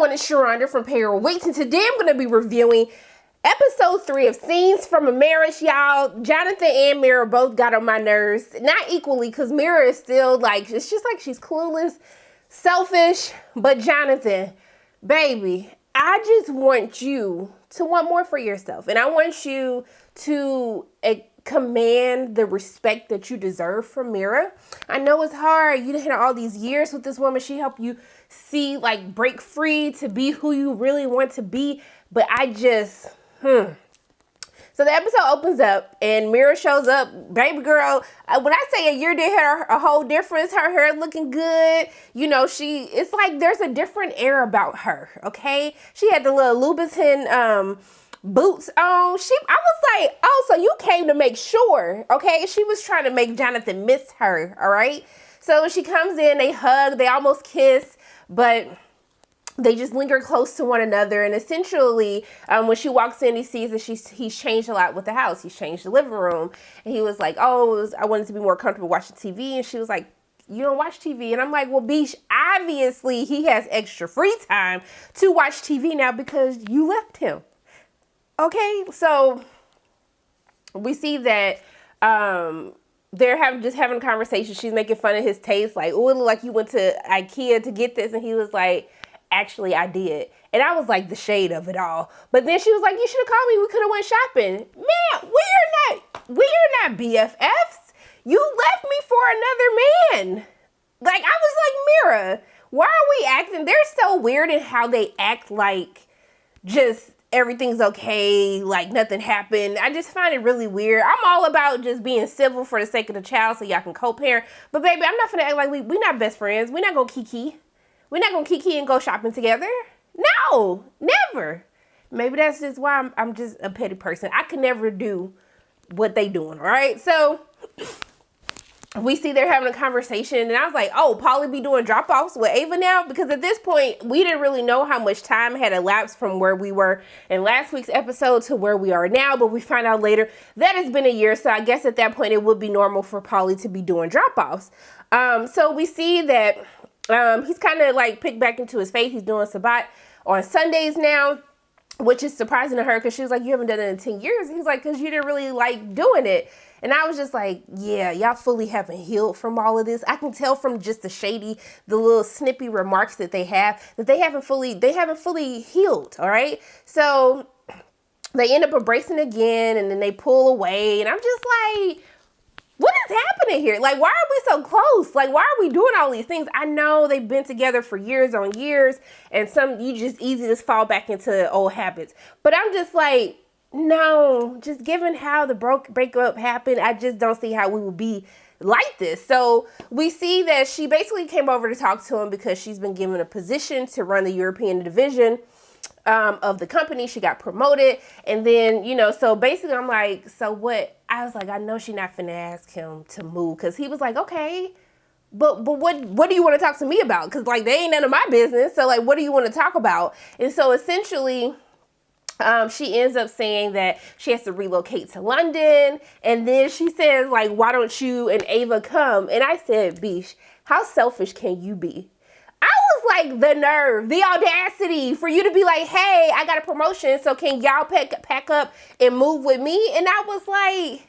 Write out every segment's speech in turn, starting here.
everyone, it's Sharonda from Payroll Weeks, and today I'm going to be reviewing episode 3 of Scenes from a Marriage, y'all. Jonathan and Mira both got on my nerves. Not equally, because Mira is still like, it's just like she's clueless, selfish, but Jonathan, baby, I just want you to want more for yourself, and I want you to command the respect that you deserve from Mira. I know it's hard. You had all these years with this woman. She helped you see, like, break free to be who you really want to be. But I just, So the episode opens up and Mira shows up. Baby girl, when I say a year did her a whole difference, her hair looking good. You know, it's like there's a different air about her, okay? She had the little Louboutin boots on. I was like, oh, so you came to make sure, okay? She was trying to make Jonathan miss her, all right? So when she comes in, they hug, they almost kiss, but they just linger close to one another. And essentially, when she walks in, he sees that he's changed a lot with the house. He's changed the living room. And he was like, oh, I wanted to be more comfortable watching TV. And she was like, you don't watch TV. And I'm like, well, Beach, obviously he has extra free time to watch TV now because you left him. Okay, so we see that they're having a conversation. She's making fun of his taste, like, oh, it looked like you went to IKEA to get this, and he was like, actually, I did. And I was like, the shade of it all. But then she was like, you should have called me. We could have went shopping. Man, we're not BFFs. You left me for another man. Like, I was like, Mira, why are we acting? They're so weird in how they act like just everything's okay, like nothing happened. I just find it really weird. I'm all about just being civil for the sake of the child so y'all can co-parent. But baby, I'm not gonna act like we not best friends. We're not gonna kiki. We're not gonna kiki and go shopping together. No, never. Maybe that's just why I'm just a petty person. I could never do what they doing, all right? So we see they're having a conversation, and I was like, oh, Polly be doing drop-offs with Ava now? Because at this point, we didn't really know how much time had elapsed from where we were in last week's episode to where we are now, but we find out later that it's been a year, so I guess at that point, it would be normal for Polly to be doing drop-offs. So we see that he's kind of like picked back into his faith. He's doing Sabbath on Sundays now, which is surprising to her because she was like, you haven't done it in 10 years. He's like, because you didn't really like doing it. And I was just like, yeah, y'all fully haven't healed from all of this. I can tell from just the little snippy remarks that they have, that they haven't fully healed, all right? So they end up embracing again, and then they pull away, and I'm just like, what is happening here? Like, why are we so close? Like, why are we doing all these things? I know they've been together for years on years, and you just easy to fall back into old habits. But I'm just like, no, just given how the breakup happened, I just don't see how we would be like this. So we see that she basically came over to talk to him because she's been given a position to run the European division of the company. She got promoted. And then, so basically I'm like, so what? I was like, I know she's not finna ask him to move, because he was like, okay, but what do you want to talk to me about? Because, like, they ain't none of my business. So, like, what do you want to talk about? And so essentially, she ends up saying that she has to relocate to London. And then she says, like, why don't you and Ava come? And I said, Bish, how selfish can you be? I was like, the nerve, the audacity for you to be like, hey, I got a promotion, so can y'all pack up and move with me? And I was like,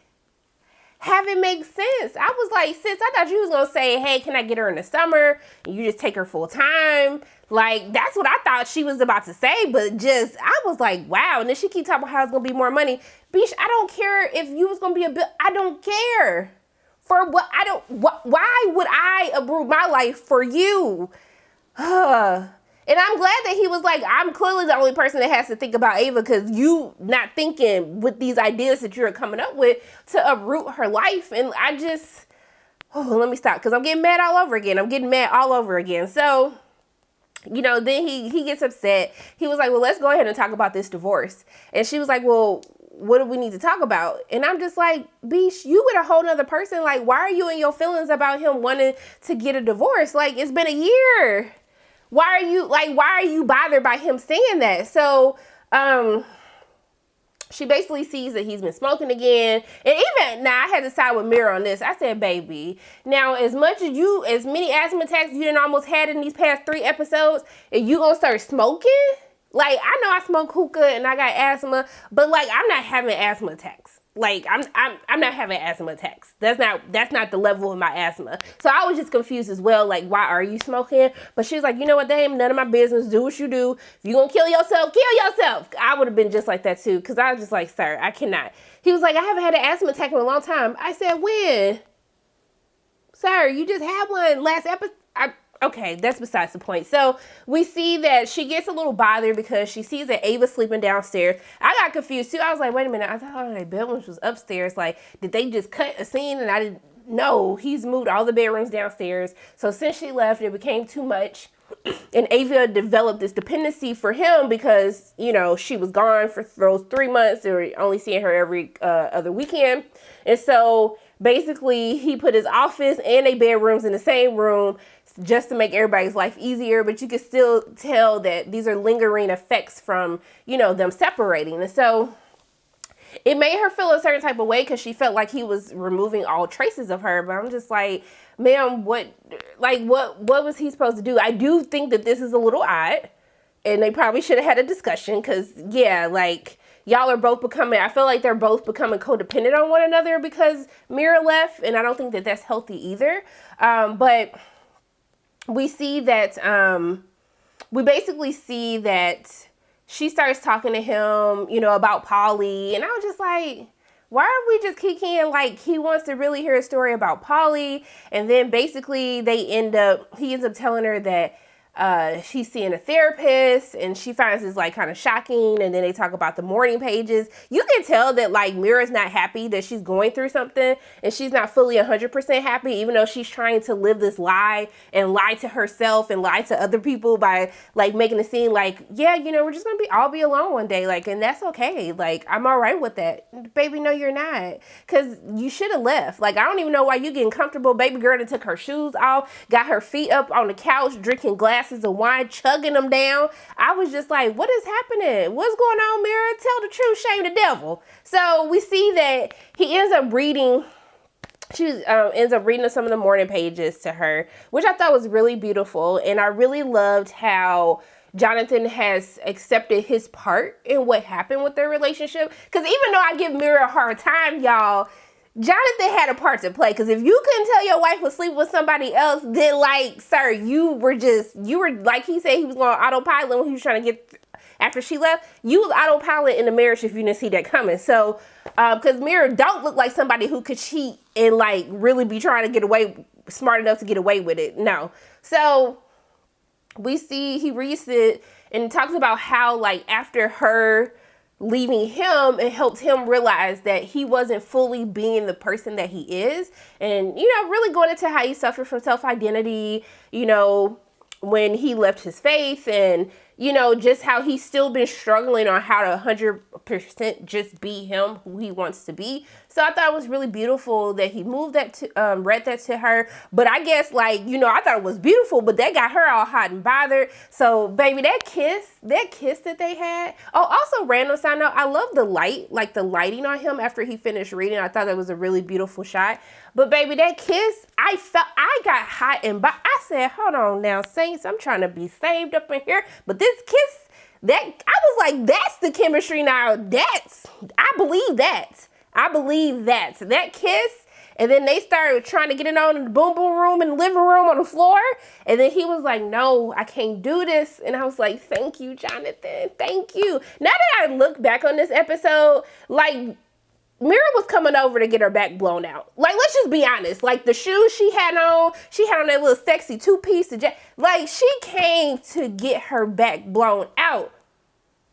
have it make sense. I was like, sis, I thought you was going to say, hey, can I get her in the summer? And you just take her full time. Like, that's what I thought she was about to say, but I was like, wow. And then she keep talking about how it's going to be more money. Bish, I don't care if you was going to be a bill. I don't care. For what? Why would I uproot my life for you? And I'm glad that he was like, I'm clearly the only person that has to think about Ava, because you not thinking with these ideas that you're coming up with to uproot her life. And I just, let me stop, because I'm getting mad all over again. So, then he gets upset. He was like, well, let's go ahead and talk about this divorce. And she was like, well, what do we need to talk about? And I'm just like, Beesh, you with a whole nother person. Like, why are you in your feelings about him wanting to get a divorce? Like, it's been a year. Why are you bothered by him saying that? So, she basically sees that he's been smoking again. And even now, I had to side with Mira on this. I said, baby, now as many asthma attacks you done almost had in these past 3 episodes, and you gonna start smoking? Like, I know I smoke hookah and I got asthma, but like, I'm not having asthma attacks. Like, I'm not having asthma attacks. That's not the level of my asthma. So I was just confused as well. Like, why are you smoking? But she was like, you know what? That ain't none of my business. Do what you do. If you gonna kill yourself, kill yourself. I would have been just like that too. Cause I was just like, sir, I cannot. He was like, I haven't had an asthma attack in a long time. I said, when? Sir, you just had one last episode. Okay, that's besides the point. So we see that she gets a little bothered because she sees that Ava's sleeping downstairs. I got confused too. I was like, wait a minute. I thought the bedrooms was upstairs. Like, did they just cut a scene and I didn't know? He's moved all the bedrooms downstairs. So since she left, it became too much. And Ava developed this dependency for him because, you know, she was gone for those 3 months. They were only seeing her every other weekend. And so basically he put his office and their bedrooms in the same room just to make everybody's life easier. But you can still tell that these are lingering effects from, you know, them separating. And so it made her feel a certain type of way because she felt like he was removing all traces of her. But I'm just like, ma'am, what was he supposed to do? I do think that this is a little odd, and they probably should have had a discussion because, yeah, like, y'all are both becoming, I feel like they're both becoming codependent on one another because Mira left, and I don't think that that's healthy either. But we see that, we basically see that she starts talking to him, you know, about Polly. And I was just like, why are we just kicking? Like, he wants to really hear a story about Polly. And then basically he ends up telling her that she's seeing a therapist, and she finds this like kind of shocking. And then they talk about the morning pages. You can tell that like Mira's not happy that she's going through something, and she's not fully 100% happy, even though she's trying to live this lie and lie to herself and lie to other people by like making it seem like, yeah, you know, we're just gonna all be alone one day, like, and that's okay. Like, I'm all right with that. Baby, no, you're not, because you should have left. Like, I don't even know why you getting comfortable. Baby girl that took her shoes off, got her feet up on the couch, drinking glasses of wine, chugging them down. I was just like, what is happening? What's going on, Mira? Tell the truth, shame the devil. So we see that he ends up reading, she ends up reading some of the morning pages to her, which I thought was really beautiful. And I really loved how Jonathan has accepted his part in what happened with their relationship. Because even though I give Mira a hard time, y'all, Jonathan had a part to play. Because if you couldn't tell your wife was sleeping with somebody else, then like, sir, you were like, he said he was going autopilot when he was trying to get, after she left, you was autopilot in the marriage if you didn't see that coming. So, because Mira don't look like somebody who could cheat and like really be trying to get away, smart enough to get away with it. No. So we see he reads it and talks about how like after her leaving him, it helped him realize that he wasn't fully being the person that he is. And, you know, really going into how he suffered from self-identity, you know, when he left his faith, and, you know, just how he's still been struggling on how to 100% just be him, who he wants to be. So I thought it was really beautiful that he moved that to, read that to her. But I guess, like, you know, I thought it was beautiful, but that got her all hot and bothered. So, baby, that kiss that they had. Oh, also, random side note, I love the light, like the lighting on him after he finished reading. I thought that was a really beautiful shot. But, baby, that kiss, I got hot and bothered. I said, hold on now, Saints, I'm trying to be saved up in here. But this kiss, I was like, that's the chemistry now. I believe that. So that kiss, and then they started trying to get it on in the boom boom room in the living room on the floor. And then he was like, no, I can't do this. And I was like, thank you, Jonathan. Thank you. Now that I look back on this episode, like, Mira was coming over to get her back blown out. Like, let's just be honest. Like, the shoes she had on that little sexy two-piece. Like, she came to get her back blown out.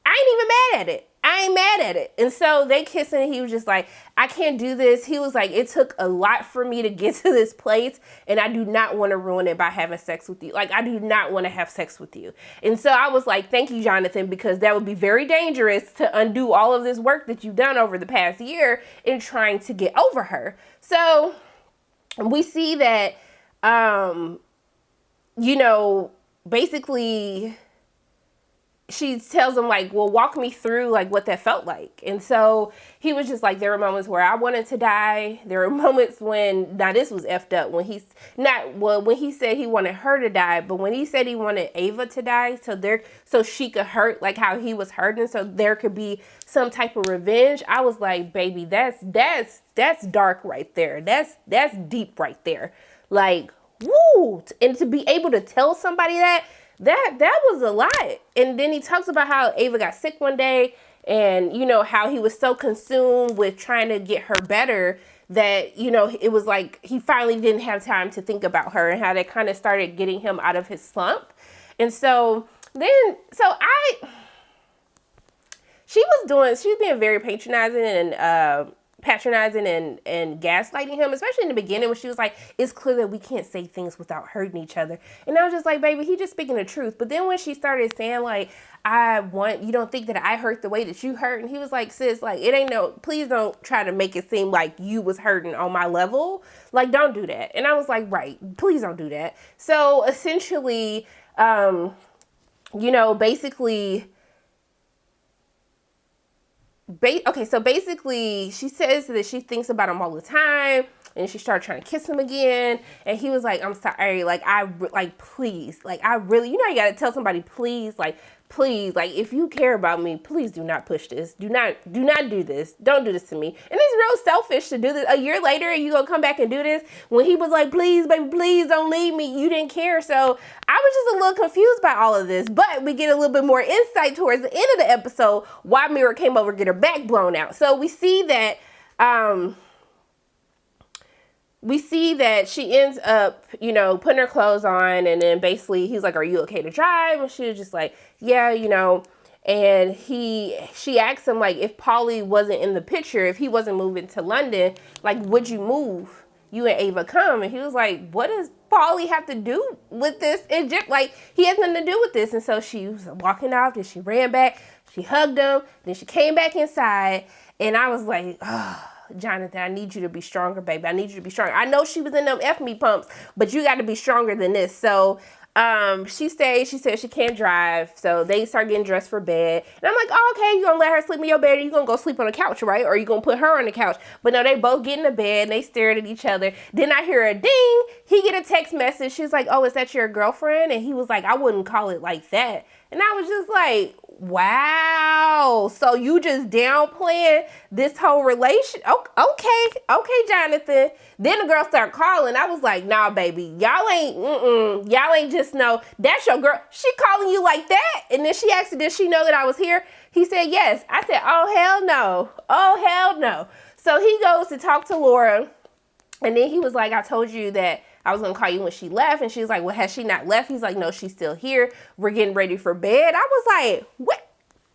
I ain't even mad at it. I ain't mad at it. And so they kissed, and he was just like, I can't do this. He was like, it took a lot for me to get to this place, and I do not want to ruin it by having sex with you. Like, I do not want to have sex with you. And so I was like, thank you, Jonathan, because that would be very dangerous to undo all of this work that you've done over the past year in trying to get over her. So we see that, you know, basically she tells him like, well, walk me through like what that felt like. And so he was just like, there were moments where I wanted to die. There were moments when, now this was effed up, when he's not, well, when he said he wanted her to die, but when he said he wanted Ava to die, so she could hurt like how he was hurting, so there could be some type of revenge. I was like, baby, that's dark right there. That's deep right there. Like, woo. And to be able to tell somebody that was a lot. And then he talks about how Ava got sick one day, and you know how he was so consumed with trying to get her better that, you know, it was like he finally didn't have time to think about her, and how that kind of started getting him out of his slump. And so then, she was being very patronizing and gaslighting him, especially in the beginning when she was like, it's clear that we can't say things without hurting each other. And I was just like, baby, he just speaking the truth. But then when she started saying like, you don't think that I hurt the way that you hurt? And he was like, sis, like, it ain't no, please don't try to make it seem like you was hurting on my level. Like, don't do that. And I was like, right, please don't do that. So essentially, you know, basically, so basically she says that she thinks about him all the time, and she started trying to kiss him again, and he was like, I'm sorry, like, please, like, I really, you know, you gotta tell somebody, please, like, if you care about me, please do not push this. Do not do this. Don't do this to me. And it's real selfish to do this. A year later, and you gonna come back and do this when he was like, please, baby, please don't leave me. You didn't care. So I was just a little confused by all of this, but we get a little bit more insight towards the end of the episode why Mira came over to get her back blown out. So we see that, she ends up, you know, putting her clothes on, and then basically he's like, are you okay to drive? And she was just like, yeah, you know. And she asked him, like, if Paulie wasn't in the picture, if he wasn't moving to London, like, would you move? You and Ava come. And he was like, what does Paulie have to do with this? And just, like, he has nothing to do with this. And so she was walking off, then she ran back, she hugged him, then she came back inside, and I was like, oh, Jonathan, I need you to be stronger, baby. I need you to be stronger. I know she was in them F-me pumps, but you got to be stronger than this. So she stayed. She said she can't drive. So they start getting dressed for bed. And I'm like, oh, okay, you going to let her sleep in your bed, or you going to go sleep on the couch, right? Or you going to put her on the couch? But no, they both get in the bed, and they stared at each other. Then I hear a ding. He get a text message. She's like, oh, is that your girlfriend? And he was like, I wouldn't call it like that. And I was just like, wow. So you just downplaying this whole relation? Okay, Jonathan. Then the girl started calling. I was like, nah, baby, y'all ain't just know that's your girl. She calling you like that? And then she asked, did she know that I was here? He said, yes. I said, oh, hell no. Oh, hell no. So he goes to talk to Laura. And then he was like, I told you that I was going to call you when she left. And she was like, well, has she not left? He's like, no, she's still here. We're getting ready for bed. I was like, what?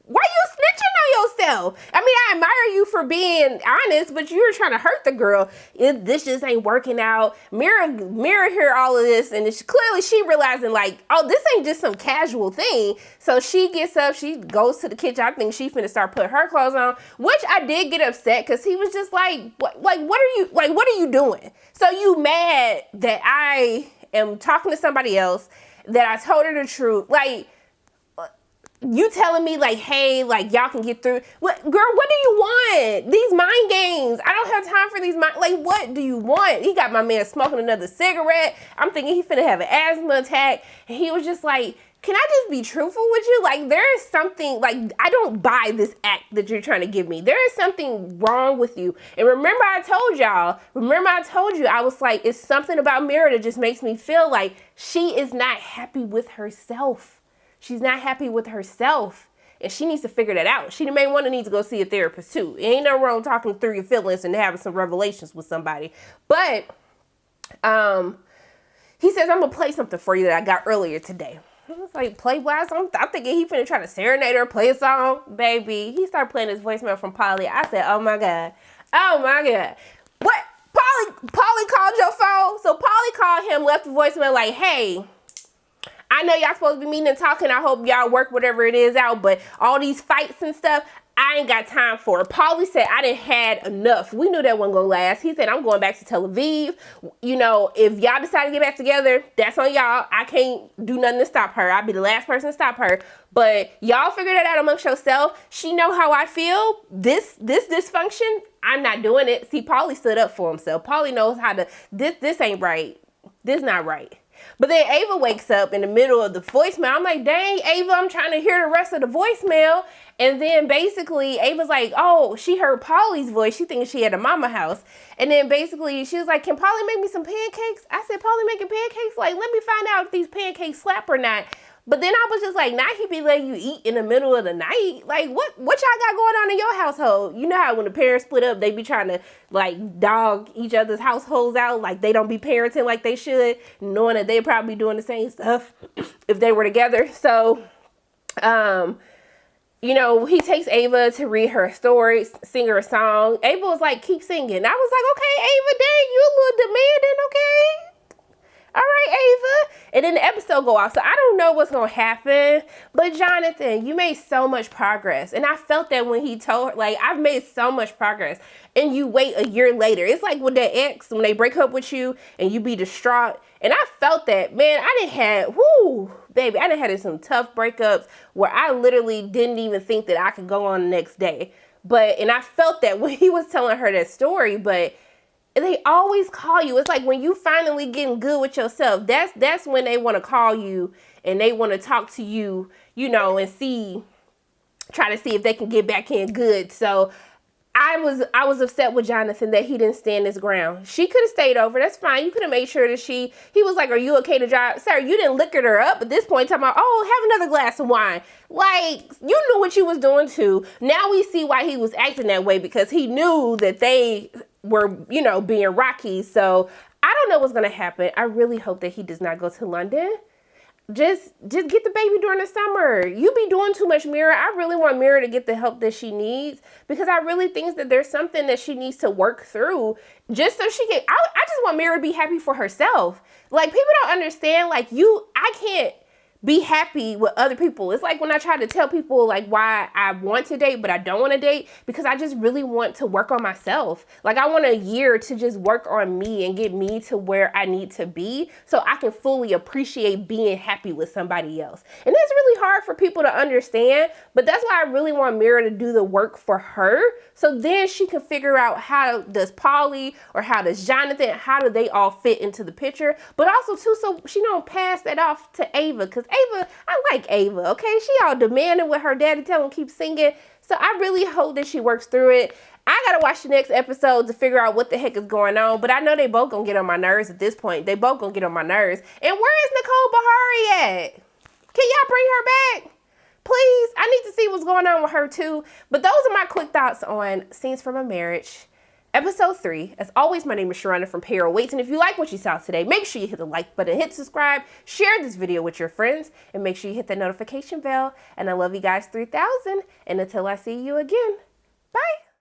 Why you snitching on yourself? I mean, I admire you for being honest, but you were trying to hurt the girl. This just ain't working out. Mira hear all of this, and clearly she realizing like, oh, this ain't just some casual thing. So she gets up, she goes to the kitchen. I think she finna start putting her clothes on, which I did get upset because he was just like, what are you doing? So you mad that I am talking to somebody else, that I told her the truth, like. You telling me like, hey, like y'all can get through. What, girl, what do you want? These mind games. I don't have time for these mind. Like, what do you want? He got my man smoking another cigarette. I'm thinking he finna have an asthma attack. And he was just like, can I just be truthful with you? Like, there is something, like, I don't buy this act that you're trying to give me. There is something wrong with you. And remember I told you, I was like, it's something about Mira that just makes me feel like she is not happy with herself. She's not happy with herself, and she needs to figure that out. She may want to need to go see a therapist too. It ain't no wrong talking through your feelings and having some revelations with somebody. But he says, I'm gonna play something for you that I got earlier today. I was like, play what? I'm thinking he finna try to serenade her, play a song, baby. He started playing his voicemail from Polly. I said, oh my god, what? Polly called your phone? So Polly called him, left a voicemail like, hey, I know y'all supposed to be meeting and talking. I hope y'all work whatever it is out, but all these fights and stuff, I ain't got time for it. Paulie said, I didn't had enough. We knew that wasn't gonna last. He said, I'm going back to Tel Aviv. You know, if y'all decide to get back together, that's on y'all. I can't do nothing to stop her. I'll be the last person to stop her. But y'all figure that out amongst yourself. She know how I feel. This dysfunction, I'm not doing it. See, Paulie stood up for himself. Paulie knows how to, this ain't right. This not right. But then Ava wakes up in the middle of the voicemail. I'm like, dang, Ava, I'm trying to hear the rest of the voicemail. And then basically Ava's like, oh, she heard Paulie's voice. She thinks she at a mama house. And then basically she was like, can Paulie make me some pancakes? I said, Paulie making pancakes? Like, let me find out if these pancakes slap or not. But then I was just like, now he be letting you eat in the middle of the night. Like, what y'all got going on in your household? You know how when the parents split up, they be trying to like dog each other's households out. Like they don't be parenting like they should, knowing that they probably doing the same stuff if they were together. So, you know, he takes Ava to read her story, sing her a song. Ava was like, keep singing. I was like, okay, Ava, dang, you a little demanding, okay? All right, Ava. And then the episode go off. So I don't know what's going to happen. But Jonathan, you made so much progress. And I felt that when he told her, like, I've made so much progress. And you wait a year later. It's like with that ex, when they break up with you and you be distraught. And I felt that, man, I done had, baby, I done had some tough breakups where I literally didn't even think that I could go on the next day. And I felt that when he was telling her that story, but they always call you. It's like when you finally getting good with yourself, that's when they want to call you and they want to talk to you, you know, and try to see if they can get back in good. So I was upset with Jonathan that he didn't stand his ground. She could have stayed over. That's fine. You could have made sure that he was like, are you okay to drive? Sir, you didn't liquor her up at this point. Talking about, oh, have another glass of wine. Like, you knew what you was doing too. Now we see why he was acting that way, because he knew that they were, you know, being rocky. So I don't know what's going to happen. I really hope that he does not go to London. Just get the baby during the summer. You be doing too much, Mira. I really want Mira to get the help that she needs, because I really think that there's something that she needs to work through just so she can, I just want Mira to be happy for herself. Like, people don't understand, like, I can't be happy with other people. It's like when I try to tell people like why I want to date, but I don't want to date, because I just really want to work on myself. Like, I want a year to just work on me and get me to where I need to be so I can fully appreciate being happy with somebody else. And that's really hard for people to understand, but that's why I really want Mira to do the work for her. So then she can figure out how does Paulie or how does Jonathan, how do they all fit into the picture, but also too, so she don't pass that off to Ava, because Ava, I like Ava, okay? She all demanding with her daddy telling her to keep singing. So I really hope that she works through it. I gotta watch the next episode to figure out what the heck is going on, but I know they both gonna get on my nerves at this point. They both gonna get on my nerves. And where is Nicole Bahari at? Can y'all bring her back? Please, I need to see what's going on with her too. But those are my quick thoughts on Scenes from a Marriage, Episode 3. As always, my name is Sharonda from Payroll Waits, and if you like what you saw today, make sure you hit the like button, hit subscribe, share this video with your friends, and make sure you hit the notification bell. And I love you guys 3000, and until I see you again, bye.